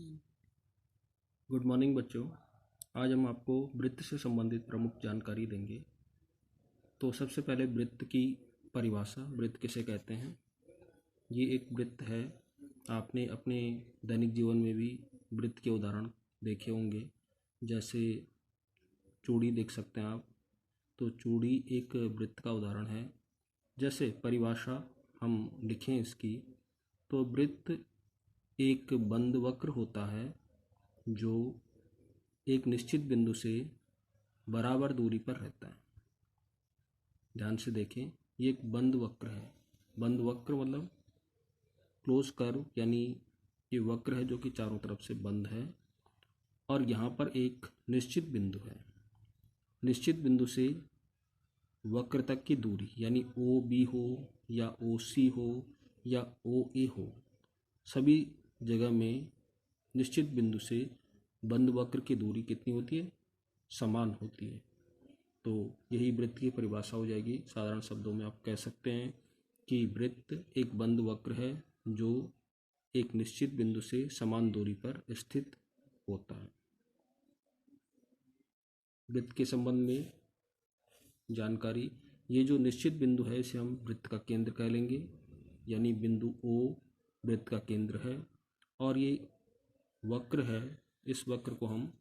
Good morning बच्चों। आज हम आपको वृत्त से संबंधित प्रमुख जानकारी देंगे। तो सबसे पहले वृत्त की परिभाषा, वृत्त किसे कहते हैं। ये एक वृत्त है। आपने अपने दैनिक जीवन में भी वृत्त के उदाहरण देखे होंगे, जैसे चूड़ी देख सकते हैं आप। तो चूड़ी एक वृत्त का उदाहरण है। जैसे परिभाषा हम लिखें इसकी, तो वृत्त एक बंद वक्र होता है जो एक निश्चित बिंदु से बराबर दूरी पर रहता है। ध्यान से देखें, ये एक बंद वक्र है। बंद वक्र मतलब क्लोज कर्व, यानी ये वक्र है जो कि चारों तरफ से बंद है। और यहाँ पर एक निश्चित बिंदु है। निश्चित बिंदु से वक्र तक की दूरी, यानी ओ बी हो या ओ सी हो या ओ ए हो, सभी जगह में निश्चित बिंदु से बंद वक्र की दूरी कितनी होती है? समान होती है। तो यही वृत्त की परिभाषा हो जाएगी। साधारण शब्दों में आप कह सकते हैं कि वृत्त एक बंद वक्र है जो एक निश्चित बिंदु से समान दूरी पर स्थित होता है। वृत्त के संबंध में जानकारी, ये जो निश्चित बिंदु है इसे हम वृत्त का केंद्र कह लेंगे, यानी बिंदु O वृत्त का केंद्र है। और ये वक्र है, इस वक्र को हम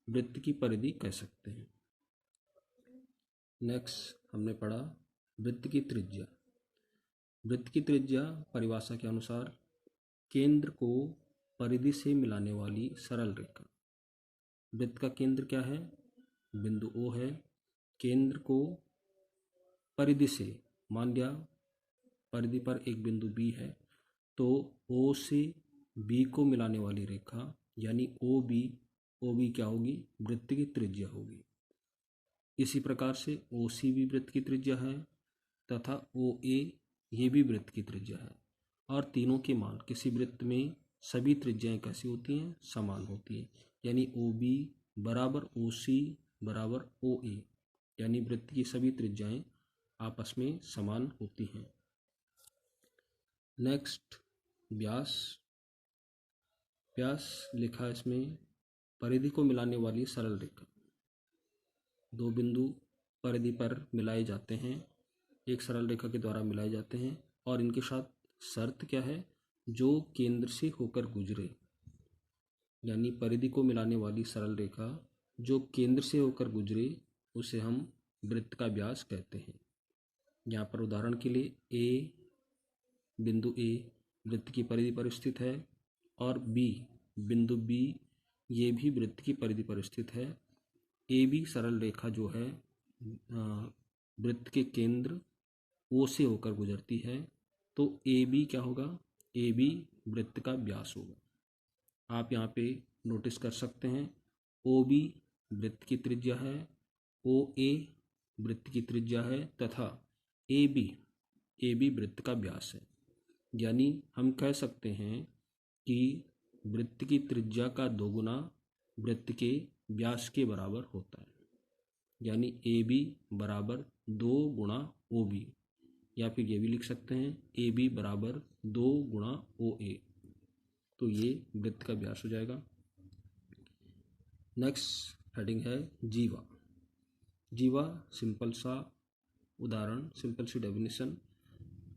वृत्त की परिधि कह सकते हैं। नेक्स्ट हमने पढ़ा वृत्त की त्रिज्या। वृत्त की त्रिज्या परिभाषा के अनुसार केंद्र को परिधि से मिलाने वाली सरल रेखा। वृत्त का केंद्र क्या है? बिंदु O है। केंद्र को परिधि से, मान लिया परिधि पर एक बिंदु B है, तो O से B को मिलाने वाली रेखा यानी OB क्या होगी? वृत्त की त्रिज्या होगी। इसी प्रकार से OC भी वृत्त की त्रिज्या है तथा OA ये भी वृत्त की त्रिज्या है। और तीनों के मान, किसी वृत्त में सभी त्रिज्याएं कैसी होती हैं? समान होती हैं। यानी OB बराबर OC बराबर OA, यानी वृत्त की सभी त्रिज्याएं आपस में समान होती हैं। नेक्स्ट व्यास। व्यास लिखा इसमें परिधि को मिलाने वाली सरल रेखा। दो बिंदु परिधि पर मिलाए जाते हैं, एक सरल रेखा के द्वारा मिलाए जाते हैं, और इनके साथ शर्त क्या है? जो केंद्र से होकर गुजरे, यानी परिधि को मिलाने वाली सरल रेखा जो केंद्र से होकर गुजरे उसे हम वृत्त का व्यास कहते हैं। यहाँ पर उदाहरण के लिए बिंदु A वृत्त की परिधि पर स्थित है और बिंदु B ये भी वृत्त की परिधि पर स्थित है। AB सरल रेखा जो है वृत्त के केंद्र O से होकर गुजरती है, तो AB क्या होगा? AB वृत्त का व्यास होगा। आप यहाँ पे नोटिस कर सकते हैं, OB वृत्त की त्रिज्या है, OA वृत्त की त्रिज्या है तथा AB वृत्त का व्यास है। यानी हम कह सकते हैं कि वृत्त की त्रिज्या का दोगुना वृत्त के व्यास के बराबर होता है। यानी AB बराबर 2 गुणा OB, या फिर ये भी लिख सकते हैं AB बराबर 2 गुणा OA। तो ये वृत्त का व्यास हो जाएगा। नेक्स्ट हेडिंग है जीवा। जीवा सिंपल सा उदाहरण, सिंपल सी डेफिनेशन,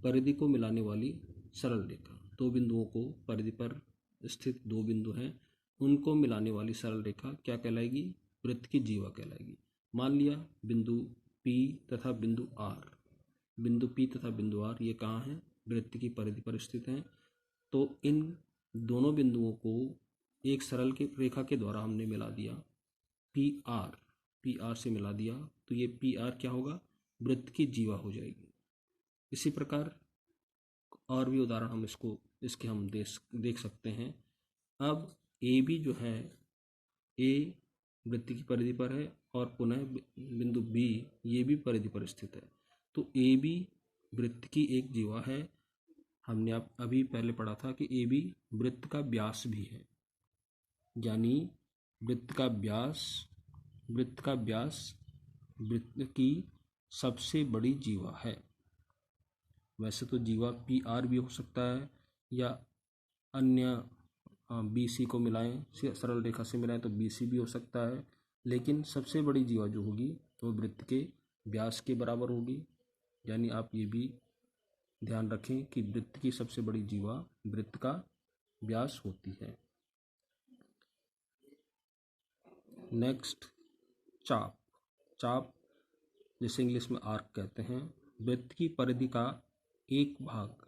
परिधि को मिलाने वाली सरल रेखा। दो बिंदुओं को, परिधि पर स्थित दो बिंदु हैं, उनको मिलाने वाली सरल रेखा क्या कहलाएगी? वृत्त की जीवा कहलाएगी। मान लिया बिंदु P तथा बिंदु R। बिंदु P तथा बिंदु R ये कहाँ हैं? वृत्त की परिधि पर स्थित हैं। तो इन दोनों बिंदुओं को एक सरल की रेखा के द्वारा हमने मिला दिया, PR से मिला दिया, तो ये PR क्या होगा? वृत्त की जीवा हो जाएगी। इसी प्रकार और भी उदाहरण हम इसके हम देख सकते हैं। अब AB जो है, A वृत्त की परिधि पर है और पुनः बिंदु B ये भी परिधि पर स्थित है, तो AB वृत्त की एक जीवा है। हमने अभी पहले पढ़ा था कि AB वृत्त का व्यास भी है, यानी वृत्त का व्यास वृत्त की सबसे बड़ी जीवा है। वैसे तो जीवा PR भी हो सकता है या अन्य BC को मिलाएं, सरल रेखा से मिलाएं तो BC भी हो सकता है, लेकिन सबसे बड़ी जीवा जो होगी वो वृत्त के व्यास के बराबर होगी। यानी आप ये भी ध्यान रखें कि वृत्त की सबसे बड़ी जीवा वृत्त का व्यास होती है। नेक्स्ट, चाप। चाप जिसे इंग्लिश में आर्क कहते हैं, वृत्त की परिधि का एक भाग,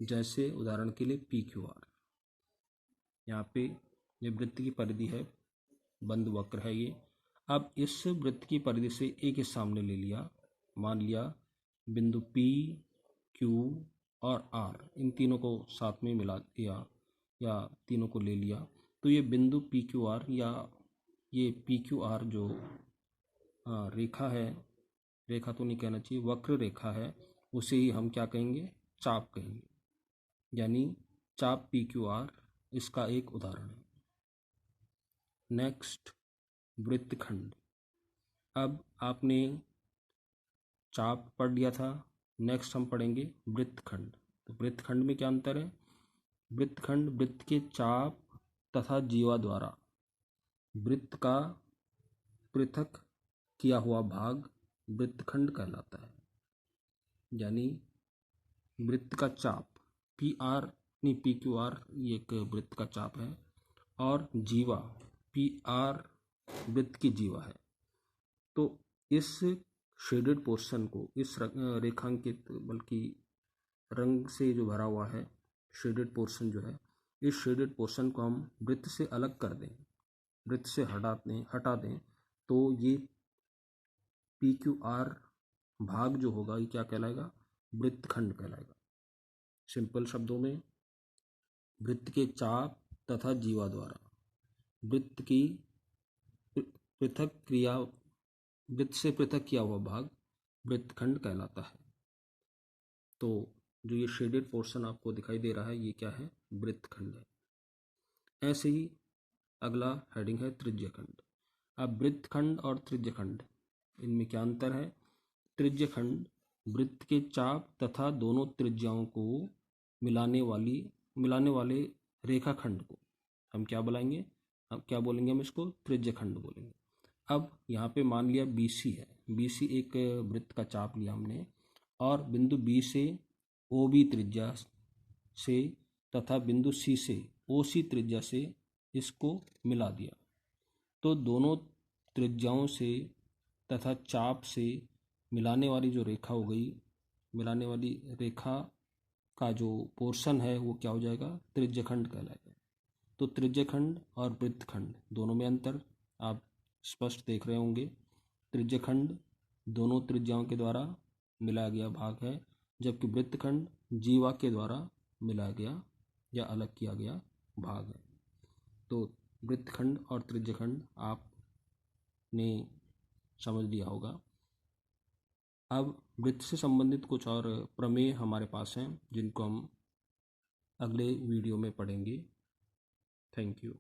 जैसे उदाहरण के लिए PQR। यहाँ पे ये वृत्त की परिधि है, बंद वक्र है ये। अब इस वृत्त की परिधि से एक हिस्सा हमने ले लिया, मान लिया बिंदु P, Q और R, इन तीनों को साथ में मिला दिया या तीनों को ले लिया, तो ये बिंदु PQR या ये PQR जो रेखा है, रेखा तो नहीं कहना चाहिए, वक्र रेखा है, उसे ही हम क्या कहेंगे, चाप कहेंगे। यानी चाप PQR इसका एक उदाहरण है। नेक्स्ट, वृत्तखंड। अब आपने चाप पढ़ लिया था, नेक्स्ट हम पढ़ेंगे वृत्तखंड। तो वृत्तखंड में क्या अंतर है? वृत्तखंड वृत्त के चाप तथा जीवा द्वारा वृत्त का पृथक किया हुआ भाग वृत्तखंड कहलाता है। यानी वृत्त का चाप PQR ये एक वृत्त का चाप है, और जीवा PR वृत्त की जीवा है। तो इस शेडेड पोर्शन को, इस रेखांकित बल्कि रंग से जो भरा हुआ है शेडेड पोर्शन जो है, इस शेडेड पोर्शन को हम वृत्त से अलग कर दें, वृत्त से हटा दें, तो ये PQR भाग जो होगा ये क्या कहलाएगा, वृत्तखंड कहलाएगा। सिंपल शब्दों में, वृत्त के चाप तथा जीवा द्वारा वृत्त की पृथक क्रिया, वृत्त से पृथक किया हुआ भाग वृत्तखंड कहलाता है। तो जो ये शेडेड पोर्शन आपको दिखाई दे रहा है ये क्या है, वृत्तखंड है। ऐसे ही अगला हेडिंग है त्रिज्यखंड। अब वृत्तखंड और त्रिज्यखंड, इनमें क्या अंतर है? त्रिज्यखंड वृत्त के चाप तथा दोनों त्रिज्याओं को मिलाने वाले रेखाखंड को हम क्या बुलाएंगे, हम क्या बोलेंगे, हम इसको त्रिज्यखंड बोलेंगे। अब यहाँ पे मान लिया BC है, BC एक वृत्त का चाप लिया हमने, और बिंदु B से OB त्रिज्या से तथा बिंदु C से OC त्रिज्या से इसको मिला दिया। तो दोनों त्रिज्याओं से तथा चाप से मिलाने वाली जो रेखा हो गई, मिलाने वाली रेखा का जो पोर्शन है वो क्या हो जाएगा, त्रिज्यखंड कहलाएगा। तो त्रिज्यखंड और वृत्तखंड दोनों में अंतर आप स्पष्ट देख रहे होंगे। त्रिज्यखंड दोनों त्रिज्याओं के द्वारा मिलाया गया भाग है, जबकि वृत्तखंड जीवा के द्वारा मिलाया गया या अलग किया गया भाग है। तो वृत्तखंड और त्रिज्यखंड आपने समझ लिया होगा। अब वृत्त से संबंधित कुछ और प्रमेय हमारे पास हैं जिनको हम अगले वीडियो में पढ़ेंगे। Thank you.